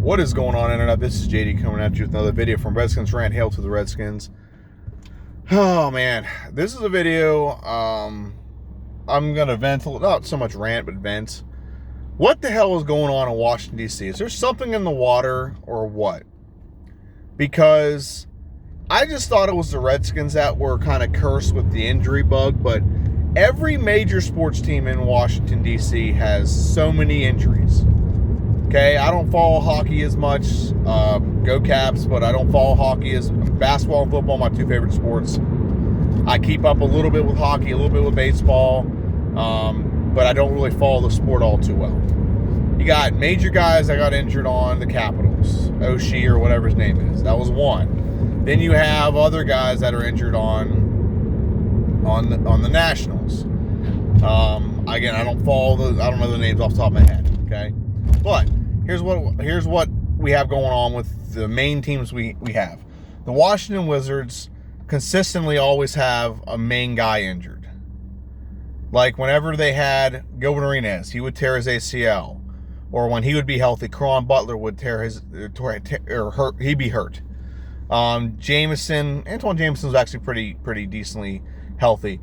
What is going on, Internet? This is JD coming at you with another video from Redskins Rant. Hail to the Redskins. Oh, man. This is a video, I'm going to vent, not so much rant, but vent. What the hell is going on in Washington, D.C.? Is there something in the water or what? Because I just thought it was the Redskins that were kind of cursed with the injury bug, but every major sports team in Washington, D.C. has so many injuries. Okay, I don't follow hockey as much. Go Caps, but I don't follow hockey as basketball and football, my two favorite sports. I keep up a little bit with hockey, a little bit with baseball, but I don't really follow the sport all too well. You got major guys that got injured on the Capitals, Oshie or whatever his name is. That was one. Then you have other guys that are injured on the Nationals. Again, I don't know the names off the top of my head. Okay, but here's what we have going on with the main teams we have. The Washington Wizards consistently always have a main guy injured. Like whenever they had Gilbert Arenas, he would tear his ACL. Or when he would be healthy, Caron Butler would he'd be hurt. Antoine Jameson was actually pretty decently healthy.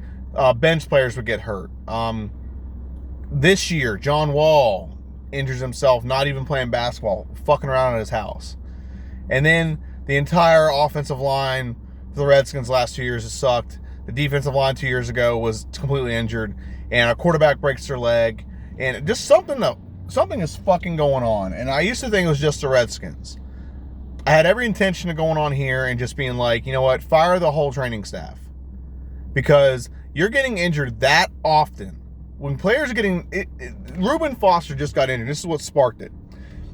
Bench players would get hurt. This year, John Wall injures himself, not even playing basketball, fucking around at his house. And then the entire offensive line for the Redskins last 2 years has sucked. The defensive line 2 years ago was completely injured, and a quarterback breaks their leg, and just something is fucking going on. And I used to think it was just the Redskins. I had every intention of going on here and just being like, you know what, fire the whole training staff. Because you're getting injured that often. When players are getting... Reuben Foster just got injured. This is what sparked it.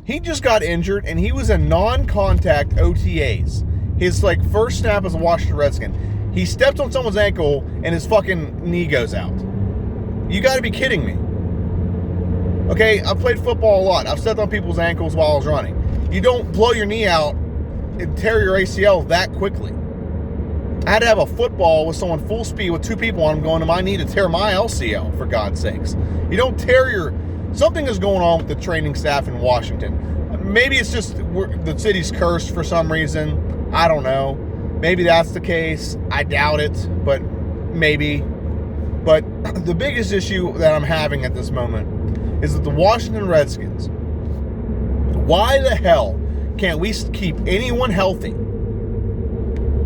He just got injured, and he was in non-contact OTAs. His, first snap as a Washington Redskin. He stepped on someone's ankle, and his fucking knee goes out. You gotta be kidding me. Okay, I've played football a lot. I've stepped on people's ankles while I was running. You don't blow your knee out and tear your ACL that quickly. I had to have a football with someone full speed with two people on them going to my knee to tear my LCL, for God's sakes. You don't tear your... Something is going on with the training staff in Washington. Maybe it's just the city's cursed for some reason. I don't know. Maybe that's the case. I doubt it, but maybe. But the biggest issue that I'm having at this moment is that the Washington Redskins, why the hell can't we keep anyone healthy?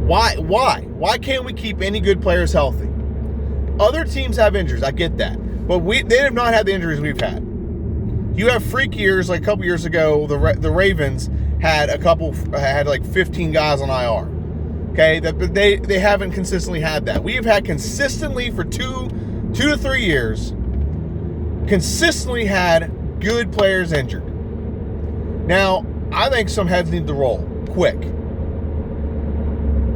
Why can't we keep any good players healthy? Other teams have injuries, I get that. But they have not had the injuries we've had. You have freak years, like a couple years ago, the Ravens had 15 guys on IR. Okay, but they haven't consistently had that. We have had consistently for two to 3 years, consistently had good players injured. Now, I think some heads need to roll quick.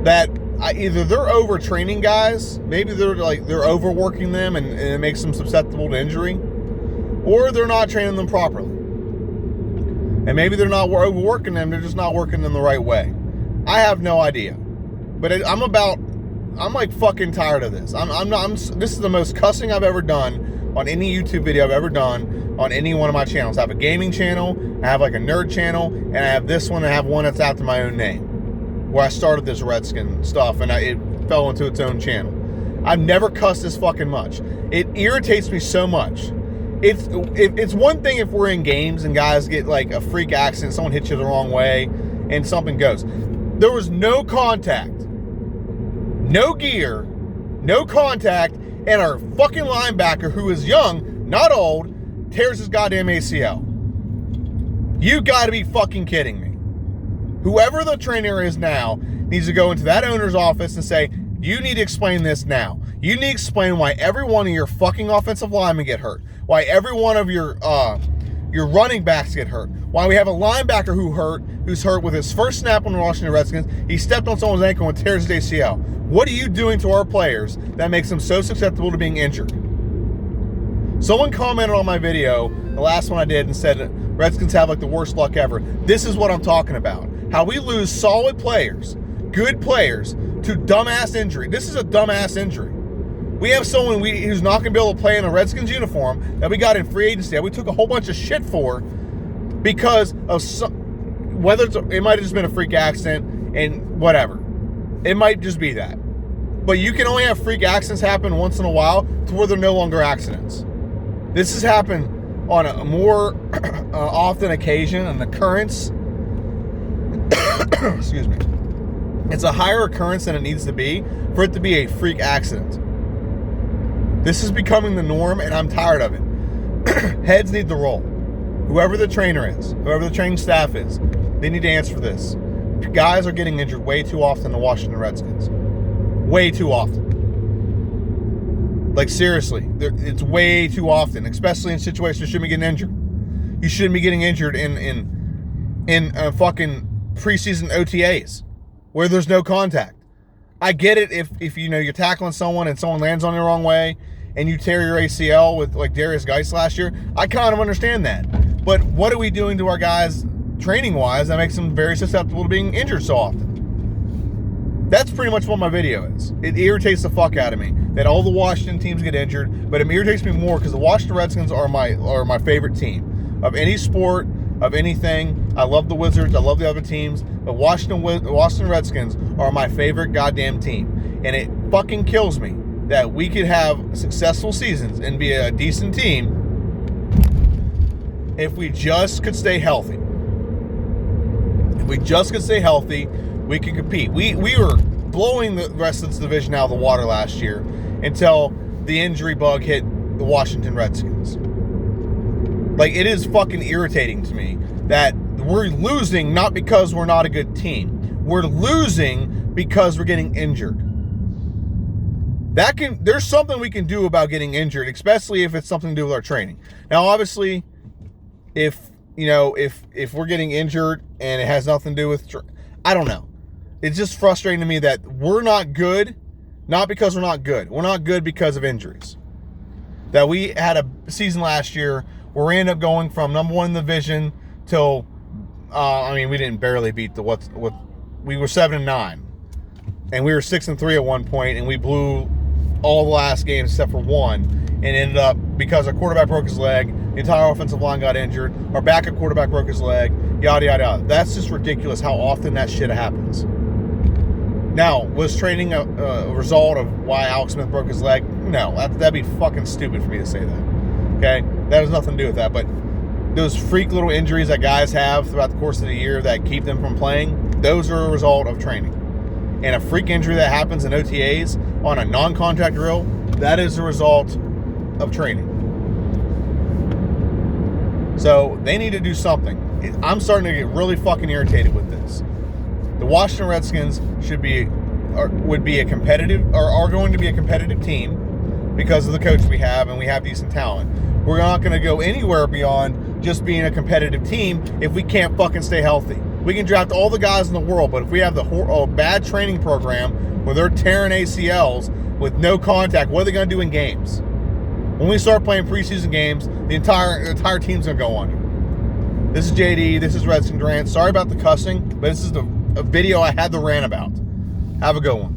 That either they're overtraining guys, maybe they're overworking them and it makes them susceptible to injury, or they're not training them properly. And maybe they're not overworking them, they're just not working them the right way. I have no idea. But I'm fucking tired of this. This is the most cussing I've ever done on any YouTube video I've ever done on any one of my channels. I have a gaming channel, I have a nerd channel, and I have this one, I have one that's after my own name, where I started this Redskin stuff, and it fell into its own channel. I've never cussed this fucking much. It irritates me so much. It's one thing if we're in games and guys get a freak accident, someone hits you the wrong way, and something goes. There was no contact, no gear, no contact, and our fucking linebacker, who is young, not old, tears his goddamn ACL. You gotta be fucking kidding me. Whoever the trainer is now needs to go into that owner's office and say, you need to explain this now. You need to explain why every one of your fucking offensive linemen get hurt. Why every one of your running backs get hurt. Why we have a linebacker who's hurt with his first snap on the Washington Redskins. He stepped on someone's ankle and tears his ACL. What are you doing to our players that makes them so susceptible to being injured? Someone commented on my video, the last one I did, and said Redskins have the worst luck ever. This is what I'm talking about. How we lose solid players, good players, to dumbass injury. This is a dumbass injury. We have someone who's not going to be able to play in a Redskins uniform that we got in free agency that we took a whole bunch of shit for because of whether it might have just been a freak accident and whatever. It might just be that. But you can only have freak accidents happen once in a while to where they're no longer accidents. This has happened on a more often occasion, an occurrence. Excuse me. It's a higher occurrence than it needs to be for it to be a freak accident. This is becoming the norm, and I'm tired of it. Heads need to roll. Whoever the trainer is, whoever the training staff is, they need to answer for this. Guys are getting injured way too often in the Washington Redskins. Way too often. Like, seriously, it's way too often, especially in situations you shouldn't be getting injured. You shouldn't be getting injured in fucking preseason OTAs where there's no contact. I get it if you know you're tackling someone and someone lands on you the wrong way and you tear your ACL with like Darius Geis last year. I kind of understand that. But what are we doing to our guys training-wise that makes them very susceptible to being injured so often? That's pretty much what my video is. It irritates the fuck out of me that all the Washington teams get injured, but it irritates me more because the Washington Redskins are my favorite team of any sport, of anything. I love the Wizards. I love the other teams. The Washington Redskins are my favorite goddamn team. And it fucking kills me that we could have successful seasons and be a decent team if we just could stay healthy. If we just could stay healthy, we could compete. We were blowing the rest of this division out of the water last year until the injury bug hit the Washington Redskins. Like, it is fucking irritating to me that we're losing not because we're not a good team. We're losing because we're getting injured. There's something we can do about getting injured, especially if it's something to do with our training. Now, obviously, if we're getting injured and it has nothing to do with, I don't know. It's just frustrating to me that we're not good, not because we're not good. We're not good because of injuries. That we had a season last year where we ended up going from number one in the division till, we didn't barely beat we were 7-9, and we were 6-3 at one point, and we blew all the last games except for one, and ended up, because our quarterback broke his leg, the entire offensive line got injured, our backup quarterback broke his leg, yada, yada, yada. That's just ridiculous how often that shit happens. Now, was training a result of why Alex Smith broke his leg? No, that'd be fucking stupid for me to say that. Okay? That has nothing to do with that, but those freak little injuries that guys have throughout the course of the year that keep them from playing, those are a result of training. And a freak injury that happens in OTAs on a non-contact drill, that is a result of training. So they need to do something. I'm starting to get really fucking irritated with this. The Washington Redskins are going to be a competitive team because of the coach we have, and we have decent talent. We're not going to go anywhere beyond just being a competitive team if we can't fucking stay healthy. We can draft all the guys in the world, but if we have the bad training program where they're tearing ACLs with no contact, what are they going to do in games? When we start playing preseason games, the entire team's going to go under. This is JD. This is Redskins Rant. Sorry about the cussing, but this is a video I had to rant about. Have a good one.